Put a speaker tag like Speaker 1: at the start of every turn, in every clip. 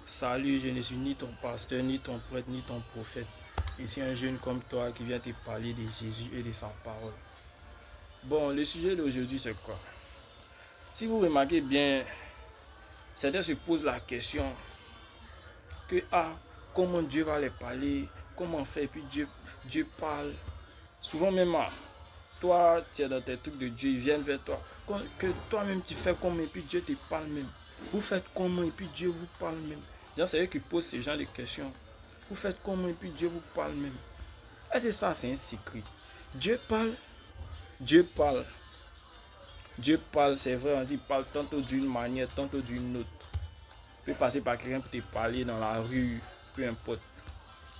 Speaker 1: Salut, je ne suis ni ton pasteur, ni ton prêtre, ni ton prophète. Ici un jeune comme toi qui vient te parler de Jésus et de sa parole. Bon, le sujet d'aujourd'hui c'est quoi? Si vous remarquez bien, certains se posent la question que comment Dieu va les parler, comment faire, et puis Dieu parle. Souvent même toi tu es dans tes trucs de Dieu, ils viennent vers toi. Que toi-même tu fais comment et puis Dieu te parle même. Vous faites comment et puis Dieu vous parle même. C'est eux qui posent ce genre de questions. Vous faites comment et puis Dieu vous parle même. Est-ce que ça c'est un secret? Dieu parle, Dieu parle. Dieu parle, c'est vrai, on dit parle tantôt d'une manière, tantôt d'une autre. Tu peux passer par quelqu'un pour te parler dans la rue, peu importe.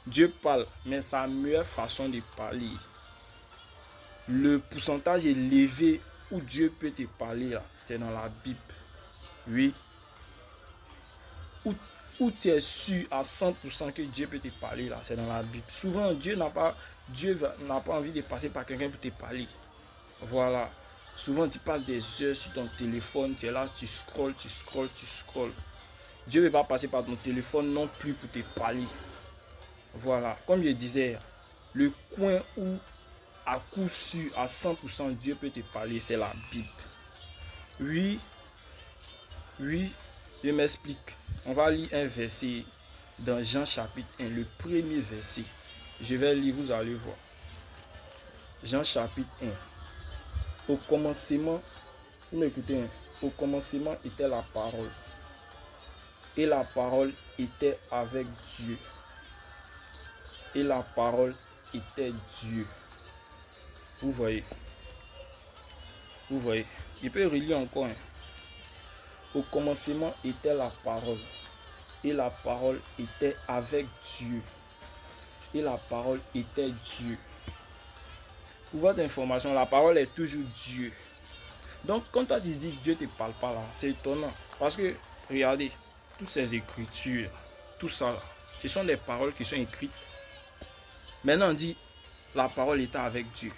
Speaker 1: Dieu parle, mais sa meilleure façon de parler, le pourcentage élevé où Dieu peut te parler, c'est dans la Bible. Oui. Où tu es sûr à 100% que Dieu peut te parler, là, c'est dans la Bible. Souvent, Dieu n'a pas envie de passer par quelqu'un pour te parler. Voilà. Souvent, tu passes des heures sur ton téléphone, tu es là, tu scrolles. Dieu ne veut pas passer par ton téléphone non plus pour te parler. Voilà. Comme je disais, le coin où, à coup sûr, à 100%, Dieu peut te parler, c'est la Bible. Oui, je m'explique. On va lire un verset dans Jean chapitre 1, le premier verset. Je vais lire, vous allez voir. Jean chapitre 1. Au commencement, vous m'écoutez, au commencement était la parole. Et la parole était avec Dieu. Et la parole était Dieu. Vous voyez. Je peux relire encore. Au commencement était la parole. Et la parole était avec Dieu. Et la parole était Dieu. Pour votre information, la parole est toujours Dieu. Donc, quand toi tu dis que Dieu ne te parle pas là, c'est étonnant. Parce que, regardez, toutes ces écritures, tout ça, ce sont des paroles qui sont écrites. Maintenant, on dit, la parole était avec Dieu.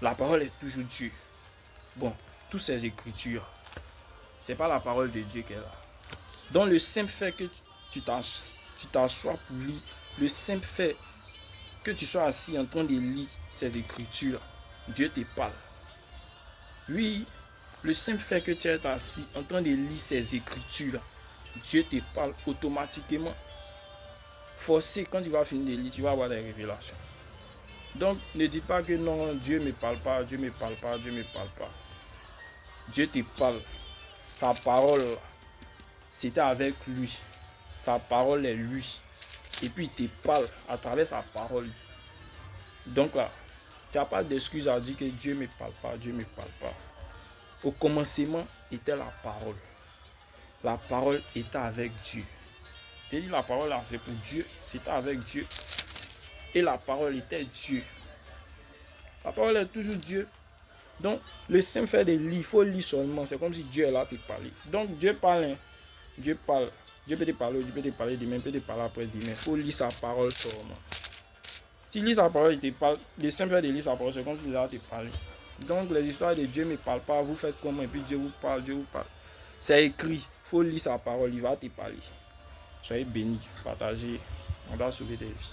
Speaker 1: La parole est toujours Dieu. Bon, toutes ces écritures, c'est pas la parole de Dieu qui est là. Donc, le simple fait que tu t'assois pour lire, le simple fait que tu sois assis en train de lire ces écritures, Dieu te parle. Oui, le simple fait que tu es assis en train de lire ces écritures, Dieu te parle automatiquement. Forcé, quand tu vas finir de lire, tu vas avoir des révélations. Donc, ne dites pas que non, Dieu ne me parle pas, Dieu ne me parle pas, Dieu ne me parle pas. Dieu te parle. Sa parole, c'était avec lui. Sa parole est lui. Et puis, il te parle à travers sa parole. Donc là, tu n'as pas d'excuse à dire que Dieu ne me parle pas, Dieu ne me parle pas. Au commencement était la parole. La parole était avec Dieu. C'est dit la parole là, c'est pour Dieu. C'était avec Dieu. Et la parole était Dieu. La parole est toujours Dieu. Donc, le simple fait de lire, il faut lire seulement. C'est comme si Dieu est là pour te parler. Donc, Dieu parle. Hein. Dieu parle. Dieu peut te parler, Dieu peut te parler demain, peut te parler après demain. Il faut lire sa parole seulement. Tu lis sa parole, il te parle. Le simple fait de lire sa parole, c'est comme si il est là pour te parler. Donc, les histoires de Dieu ne me parlent pas. Vous faites comment? Et puis Dieu vous parle, Dieu vous parle. C'est écrit. Il faut lire sa parole, il va te parler. Soyez bénis, partagez. On doit sauver des vies.